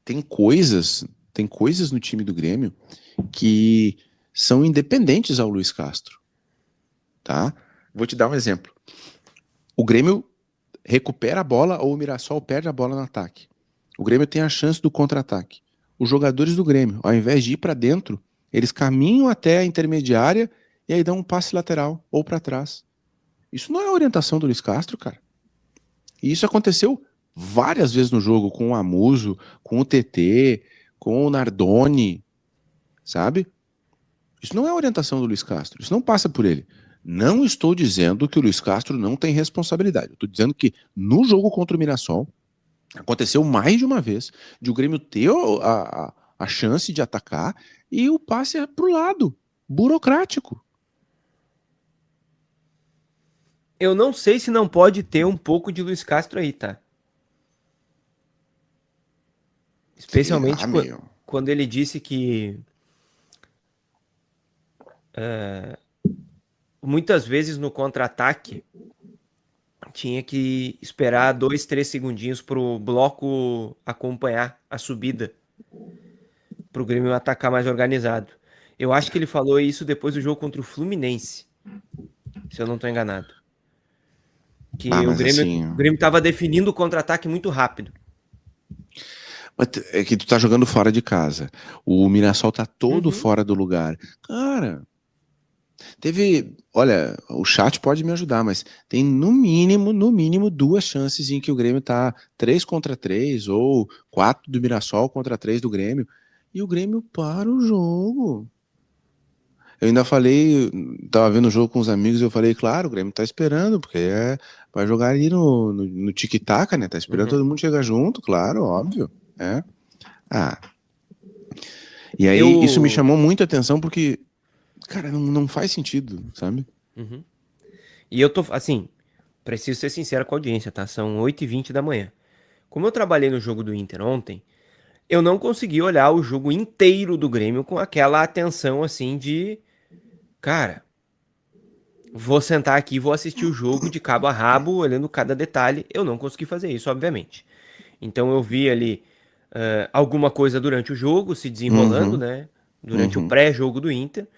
tem coisas no time do Grêmio que são independentes ao Luiz Castro, tá? Vou te dar um exemplo. O Grêmio recupera a bola ou o Mirassol perde a bola no ataque. O Grêmio tem a chance do contra-ataque. Os jogadores do Grêmio, ao invés de ir para dentro, eles caminham até a intermediária e aí dão um passe lateral ou para trás. Isso não é a orientação do Luiz Castro, cara. E isso aconteceu várias vezes no jogo com o Amuso, com o TT, com o Nardoni, sabe? Isso não é a orientação do Luiz Castro, isso não passa por ele. Não estou dizendo que o Luiz Castro não tem responsabilidade. Eu estou dizendo que no jogo contra o Mirassol, aconteceu mais de uma vez de o Grêmio ter a chance de atacar e o passe é pro lado, burocrático. Eu não sei se não pode ter um pouco de Luiz Castro aí, tá? Especialmente quando ele disse que muitas vezes no contra-ataque tinha que esperar 2, 3 segundinhos pro bloco acompanhar a subida, pro Grêmio atacar mais organizado. Eu acho que ele falou isso depois do jogo contra o Fluminense, se eu não tô enganado. Que o Grêmio tava definindo o contra-ataque muito rápido. É que tu tá jogando fora de casa. O Mirassol tá todo fora do lugar. Cara, olha, o chat pode me ajudar, mas tem no mínimo 2 chances em que o Grêmio tá 3 contra 3 ou 4 do Mirassol contra 3 do Grêmio e o Grêmio para o jogo. Eu ainda falei, tava vendo o jogo com os amigos, eu falei, claro, o Grêmio tá esperando, porque vai jogar ali no tic-tac, né? Tá esperando todo mundo chegar junto, claro, óbvio. E aí isso me chamou muita atenção porque, cara, não faz sentido, sabe? E eu tô, assim, preciso ser sincero com a audiência, tá? São 8h20 da manhã. Como eu trabalhei no jogo do Inter ontem, eu não consegui olhar o jogo inteiro do Grêmio com aquela atenção, assim, de... Cara, vou sentar aqui e vou assistir o jogo de cabo a rabo, olhando cada detalhe. Eu não consegui fazer isso, obviamente. Então eu vi ali alguma coisa durante o jogo, se desenrolando, né? Durante o pré-jogo do Inter.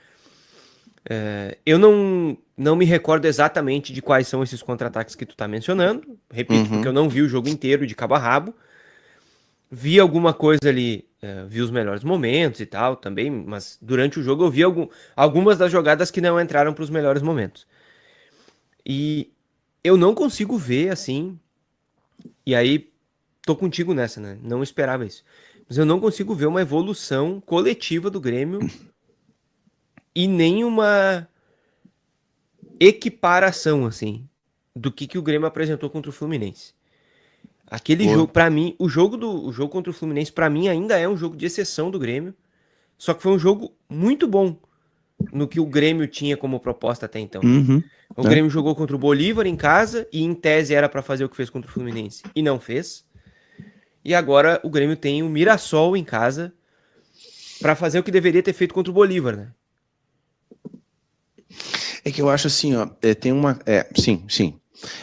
Eu não me recordo exatamente de quais são esses contra-ataques que tu tá mencionando. Repito, porque eu não vi o jogo inteiro de cabo a rabo. Vi alguma coisa ali, vi os melhores momentos e tal também, mas durante o jogo eu vi algumas das jogadas que não entraram para os melhores momentos. E eu não consigo ver assim, e aí tô contigo nessa, né? Não esperava isso. Mas eu não consigo ver uma evolução coletiva do Grêmio e nem uma equiparação, assim, do que o Grêmio apresentou contra o Fluminense. Aquele jogo, pra mim, o jogo contra o Fluminense, pra mim, ainda é um jogo de exceção do Grêmio. Só que foi um jogo muito bom no que o Grêmio tinha como proposta até então. O Grêmio jogou contra o Bolívar em casa e, em tese, era pra fazer o que fez contra o Fluminense e não fez. E agora o Grêmio tem o Mirassol em casa pra fazer o que deveria ter feito contra o Bolívar, né? É que eu acho assim, ó, sim.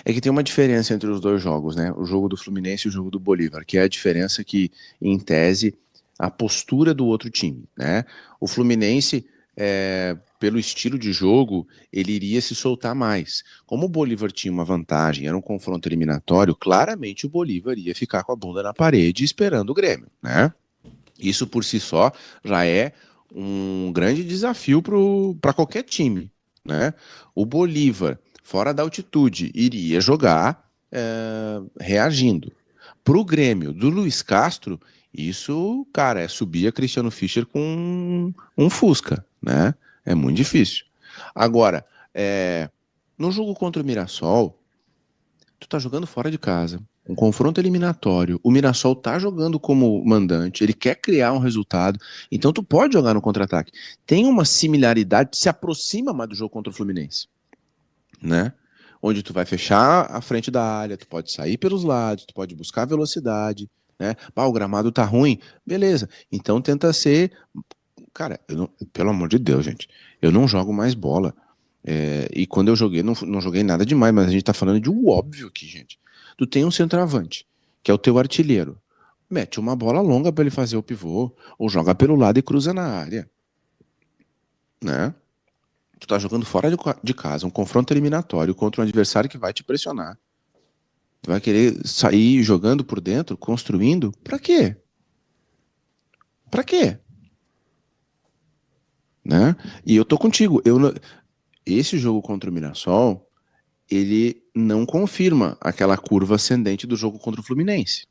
É que tem uma diferença entre os dois jogos, né? O jogo do Fluminense e o jogo do Bolívar, que é a diferença que, em tese, a postura do outro time, né? O Fluminense, pelo estilo de jogo, ele iria se soltar mais. Como o Bolívar tinha uma vantagem, era um confronto eliminatório, claramente o Bolívar ia ficar com a bunda na parede esperando o Grêmio, né? Isso por si só já é um grande desafio para qualquer time, né? O Bolívar, fora da altitude, iria jogar reagindo. Para o Grêmio do Luiz Castro, isso, cara, é subir a Cristiano Fischer com um Fusca, né? É muito difícil. Agora, no jogo contra o Mirassol, tu tá jogando fora de casa, um confronto eliminatório, o Mirassol tá jogando como mandante, ele quer criar um resultado, então tu pode jogar no contra-ataque. Tem uma similaridade, se aproxima mais do jogo contra o Fluminense, né? Onde tu vai fechar a frente da área, tu pode sair pelos lados, tu pode buscar velocidade, né? O gramado tá ruim, beleza. Então tenta ser... Cara, pelo amor de Deus, gente, eu não jogo mais bola. E quando eu joguei, não joguei nada demais, mas a gente tá falando de um óbvio aqui, gente. Tu tem um centroavante, que é o teu artilheiro. mete uma bola longa para ele fazer o pivô, ou joga pelo lado e cruza na área, né? Tu tá jogando fora de casa, um confronto eliminatório contra um adversário que vai te pressionar. Tu vai querer sair jogando por dentro, construindo? Pra quê? Pra quê? Né? E eu tô contigo. Esse jogo contra o Mirassol, ele não confirma aquela curva ascendente do jogo contra o Fluminense.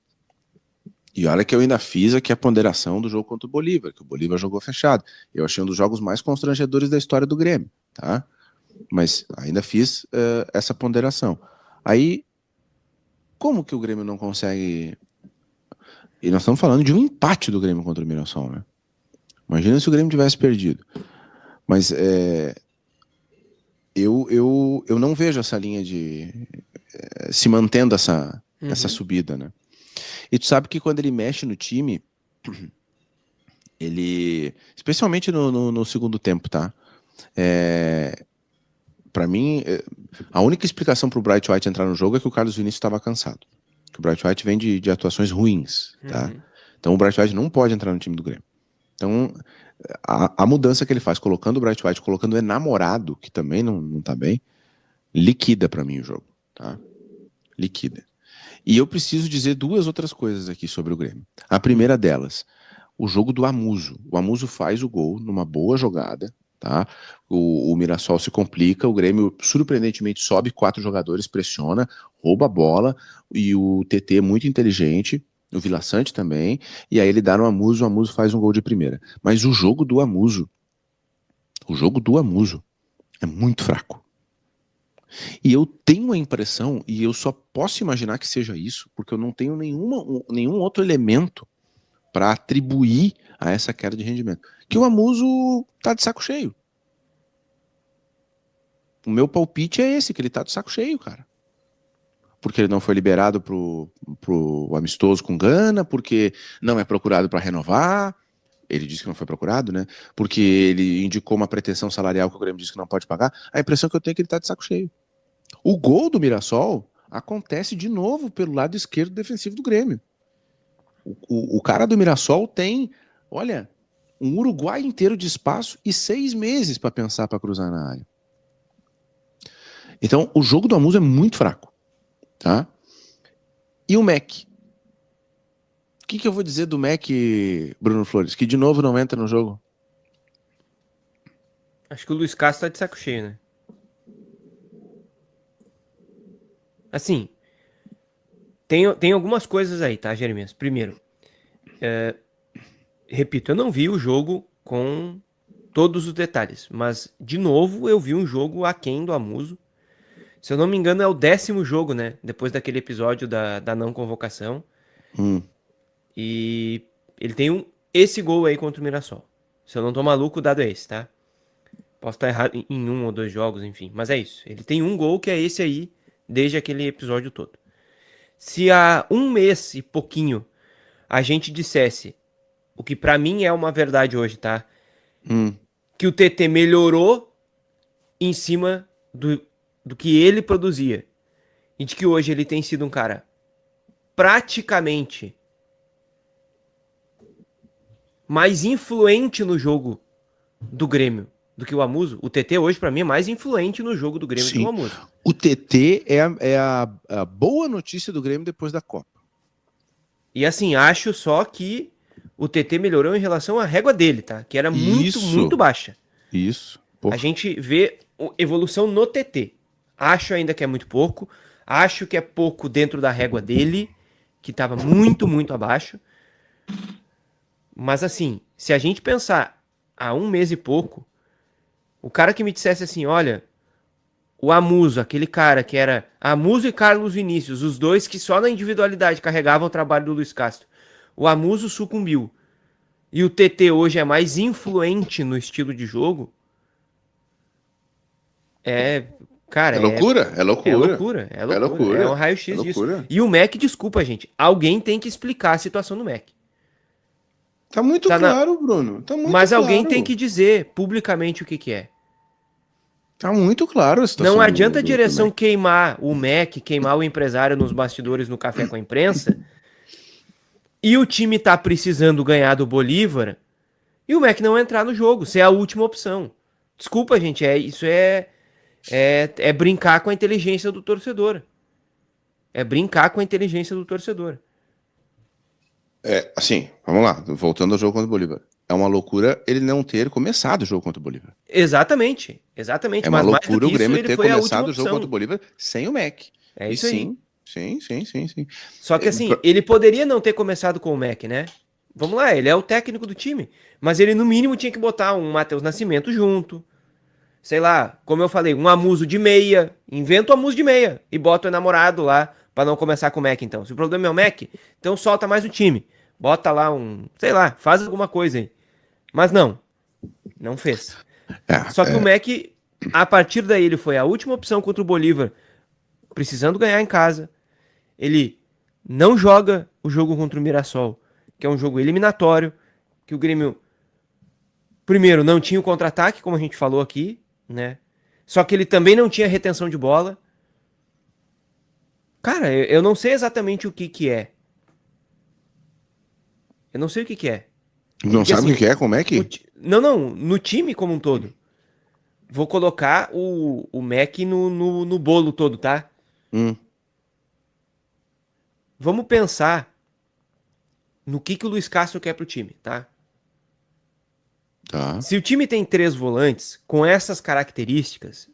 E olha que eu ainda fiz aqui a ponderação do jogo contra o Bolívar, que o Bolívar jogou fechado. Eu achei um dos jogos mais constrangedores da história do Grêmio, tá? Mas ainda fiz essa ponderação. Aí, como que o Grêmio não consegue... E nós estamos falando de um empate do Grêmio contra o Mirassol, né? Imagina se o Grêmio tivesse perdido. Mas eu não vejo essa linha de se mantendo essa subida, né? E tu sabe que quando ele mexe no time, ele, especialmente no segundo tempo, tá? Para mim, a única explicação pro Bright White entrar no jogo é que o Carlos Vinícius estava cansado. Que o Bright White vem de atuações ruins, tá? Então o Bright White não pode entrar no time do Grêmio. Então, a mudança que ele faz, colocando o Bright White, colocando o enamorado, que também não tá bem, liquida para mim o jogo, tá? Liquida. E eu preciso dizer duas outras coisas aqui sobre o Grêmio. A primeira delas, o jogo do Amuso. O Amuso faz o gol numa boa jogada, tá? O Mirassol se complica, o Grêmio surpreendentemente sobe 4 jogadores, pressiona, rouba a bola, e o TT é muito inteligente, o Vila Sante também, e aí ele dá no Amuso, o Amuso faz um gol de primeira. Mas o jogo do Amuso é muito fraco. E eu tenho a impressão, e eu só posso imaginar que seja isso, porque eu não tenho nenhum outro elemento para atribuir a essa queda de rendimento, que o Amuso tá de saco cheio. O meu palpite é esse, que ele tá de saco cheio, cara. Porque ele não foi liberado pro amistoso com Gana, porque não é procurado para renovar. Ele disse que não foi procurado, né? Porque ele indicou uma pretensão salarial que o Grêmio disse que não pode pagar. A impressão que eu tenho é que ele tá de saco cheio. O gol do Mirassol acontece de novo pelo lado esquerdo defensivo do Grêmio. O cara do Mirassol tem, olha, um Uruguai inteiro de espaço e 6 meses para pensar para cruzar na área. Então, o jogo do Amuso é muito fraco, tá? E o Mac? O que eu vou dizer do Mac, Bruno Flores? Que de novo não entra no jogo? Acho que o Luiz Castro tá de saco cheio, né? Assim, tem algumas coisas aí, tá, Jeremias? Primeiro, repito, eu não vi o jogo com todos os detalhes, mas, de novo, eu vi um jogo aquém do Amuso. Se eu não me engano, é o 10º jogo, né? Depois daquele episódio da não convocação. E ele tem esse gol aí contra o Mirassol. Se eu não tô maluco, o dado é esse, tá? Posso estar errado em 1 ou 2 jogos, enfim. Mas é isso. Ele tem um gol que é esse aí, desde aquele episódio todo. Se há um mês e pouquinho a gente dissesse, o que pra mim é uma verdade hoje, tá? Que o TT melhorou em cima do que ele produzia. E de que hoje ele tem sido um cara praticamente mais influente no jogo do Grêmio do que o Amuso. O TT hoje, pra mim, é mais influente no jogo do Grêmio do que o Amuso. O TT é a boa notícia do Grêmio depois da Copa. E assim, acho só que o TT melhorou em relação à régua dele, tá? Que era muito baixa. Isso. Porra. A gente vê evolução no TT. Acho ainda que é muito pouco. Acho que é pouco dentro da régua dele, que tava muito abaixo. Mas assim, se a gente pensar há um mês e pouco, o cara que me dissesse assim, olha, o Amuso, aquele cara que era Amuso e Carlos Vinícius, os dois que só na individualidade carregavam o trabalho do Luiz Castro. O Amuso sucumbiu. E o TT hoje é mais influente no estilo de jogo. Cara, é loucura. É loucura. É um raio-x disso. E o Mac, desculpa, gente. Alguém tem que explicar a situação do Mac. Tá muito claro, Bruno. Tá muito Mas alguém tem que dizer publicamente o que é. Tá muito claro a situação. Não adianta a direção queimar o Mac, queimar o empresário nos bastidores no café com a imprensa, e o time tá precisando ganhar do Bolívar, e o Mac não entrar no jogo, ser a última opção. Desculpa, gente, isso é brincar com a inteligência do torcedor. É brincar com a inteligência do torcedor. Assim, vamos lá, voltando ao jogo contra o Bolívar. É uma loucura ele não ter começado o jogo contra o Bolívar. Exatamente, exatamente. É uma Mas mais do loucura que o isso, Grêmio ele ter foi a última começado o jogo contra o opção. Bolívar sem o Mac. É E isso aí. sim. Só que assim, ele poderia não ter começado com o Mac, né? Vamos lá, ele é o técnico do time. Mas ele, no mínimo, tinha que botar um Matheus Nascimento junto. Sei lá, como eu falei, um Amuso de meia. Inventa o Amuso de meia e bota o namorado lá pra não começar com o Mac, então. Se o problema é o Mac, então solta mais o time. Bota lá um, sei lá, faz alguma coisa aí. Mas não fez. Só que o Mac, a partir daí, ele foi a última opção contra o Bolívar, precisando ganhar em casa. Ele não joga o jogo contra o Mirassol, que é um jogo eliminatório, que o Grêmio, primeiro, não tinha o contra-ataque, como a gente falou aqui, né? Só que ele também não tinha retenção de bola. Cara, eu não sei exatamente o que que é. Eu não sei o que que é. Não Porque sabe assim, o que é? Como é que? não, no time como um todo. Vou colocar o Mac no bolo todo, tá? Hum, Vamos pensar no que o Luiz Castro quer pro time, tá? tá. Se o time tem 3 volantes com essas características,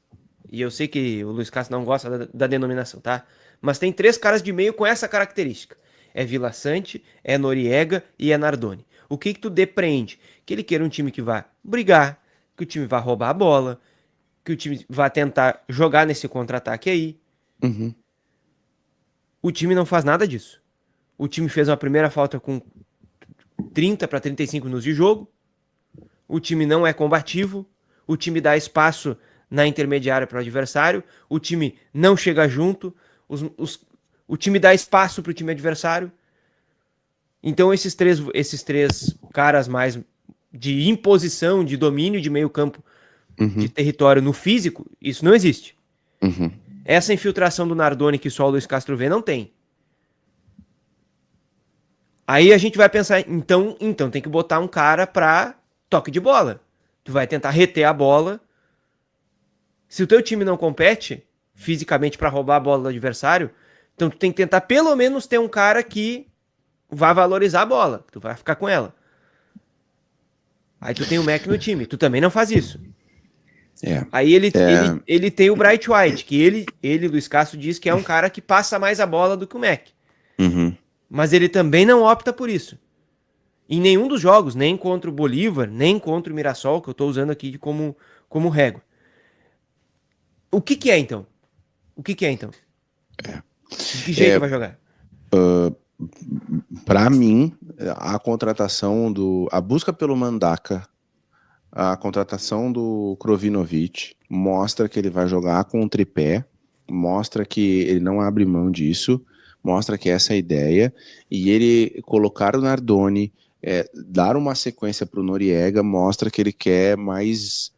e eu sei que o Luiz Castro não gosta da denominação, tá? Mas tem 3 caras de meio com essa característica. É Vila Sante, é Noriega e é Nardoni. O que tu depreende? Que ele queira um time que vá brigar, que o time vá roubar a bola, que o time vá tentar jogar nesse contra-ataque aí. Uhum. O time não faz nada disso. O time fez uma primeira falta com 30 para 35 minutos de jogo. O time não é combativo. O time dá espaço na intermediária para o adversário. O time não chega junto. O time dá espaço para o time adversário. Então esses três caras mais de imposição, de domínio de meio campo, de território no físico, isso não existe. Uhum. Essa infiltração do Nardoni que só o Luiz Castro vê, não tem. Aí a gente vai pensar, então tem que botar um cara pra toque de bola. Tu vai tentar reter a bola. Se o teu time não compete fisicamente pra roubar a bola do adversário, então tu tem que tentar pelo menos ter um cara que vai valorizar a bola. Tu vai ficar com ela. Aí tu tem o Mac no time. Tu também não faz isso. É. Aí ele tem o Bright White, que ele, Luiz Castro, diz que é um cara que passa mais a bola do que o Mac. Uhum. Mas ele também não opta por isso. Em nenhum dos jogos, nem contra o Bolívar, nem contra o Mirassol, que eu tô usando aqui como régua. O que que é então? O que que é então? De que jeito vai jogar? Para mim, a contratação a busca pelo Mandaka, a contratação do Krovinovic mostra que ele vai jogar com um tripé, mostra que ele não abre mão disso, mostra que essa é a ideia, e ele colocar o Nardoni, dar uma sequência para o Noriega, mostra que ele quer mais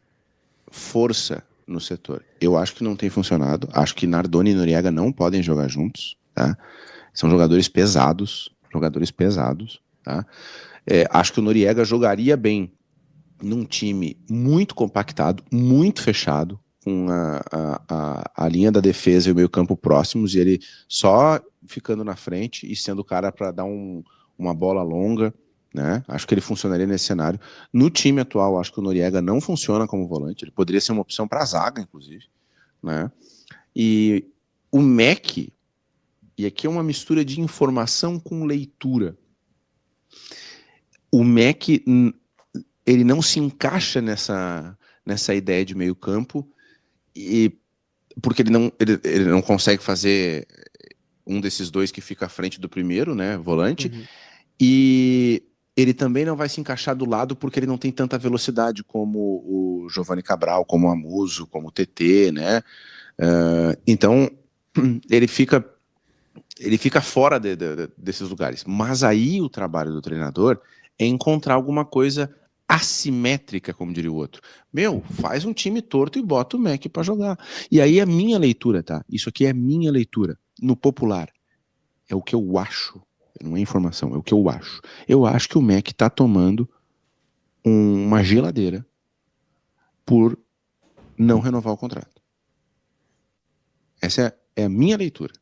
força no setor. Eu acho que não tem funcionado, acho que Nardoni e Noriega não podem jogar juntos, tá? São jogadores pesados, tá? Acho que o Noriega jogaria bem num time muito compactado, muito fechado, com a linha da defesa e o meio campo próximos, e ele só ficando na frente e sendo o cara para dar uma bola longa, né? Acho que ele funcionaria nesse cenário. No time atual, acho que o Noriega não funciona como volante, ele poderia ser uma opção para zaga, inclusive, né? E o Mac, e aqui é uma mistura de informação com leitura. O Mac, ele não se encaixa nessa ideia de meio campo, porque ele não consegue fazer um desses dois que fica à frente do primeiro, né, volante, e ele também não vai se encaixar do lado porque ele não tem tanta velocidade como o Giovanni Cabral, como o Amuso, como o TT, né, então ele fica fora desses lugares. Mas aí o trabalho do treinador é encontrar alguma coisa assimétrica, como diria o outro. Faz um time torto e bota o Mac para jogar. E aí a minha leitura, tá? Isso aqui é minha leitura. No popular. É o que eu acho. não é informação, é o que eu acho. Eu acho que o MEC está tomando uma geladeira por não renovar o contrato. Essa é a minha leitura.